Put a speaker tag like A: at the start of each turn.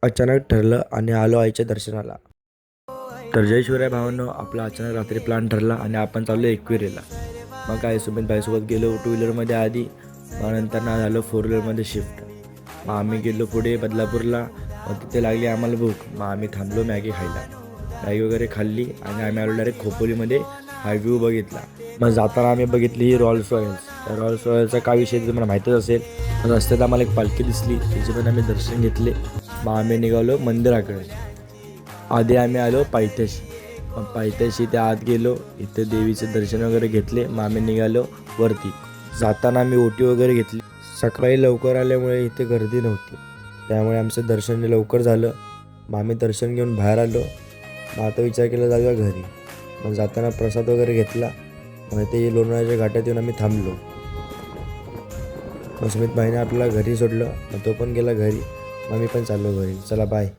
A: अचानक ठरलं आणि आलो आईच्या दर्शनाला. तर जय शिवराय भावांनो, आपला अचानक रात्री प्लॅन ठरला आणि आपण चाललो एकविरेला. मग काय सुमित भाईसोबत गेलो टू व्हीलरमध्ये आधी, मग नंतर ना झालं फोर व्हीलरमध्ये शिफ्ट. मग आम्ही गेलो पुढे बदलापूरला. मग तिथे लागली आम्हाला भूक. मग आम्ही थांबलो मॅगी खायला. मॅगी वगैरे खाल्ली आणि आम्ही आलो डायरेक्ट खोपोलीमध्ये हा व्ह्यू बघितला. मग जाताना आम्ही बघितली ही रॉल्स रॉयल्स. त्या रॉल्स रॉयल्सचा काय विषय ते तुम्हाला माहीतच असेल. रस्त्यात आम्हाला एक पालखी दिसली, त्याचे पण आम्ही दर्शन घेतले. मग आम्ही निघालो मंदिराकडे. आधी आम्ही आलो पायथ्याशी. मग पायथ्याशी त्या आत गेलो, इथे देवीचे दर्शन वगैरे घेतले. मग आम्ही निघालो वरती. जाताना आम्ही ओटी वगैरे घेतली. सकाळी लवकर आल्यामुळे इथे गर्दी नव्हती, त्यामुळे आमचं दर्शन लवकर झालं. मग आम्ही दर्शन घेऊन बाहेर आलो. मग आता विचार केला जाऊया घरी. मग जाताना प्रसाद वगैरे घेतला. मग इथे लोणावळ्याच्या घाटात येऊन आम्ही थांबलो. मग सुमित भाईने आपल्याला घरी सोडलं. मग तो पण गेला घरी. मग मी पण चाललो घरी. चला बाय.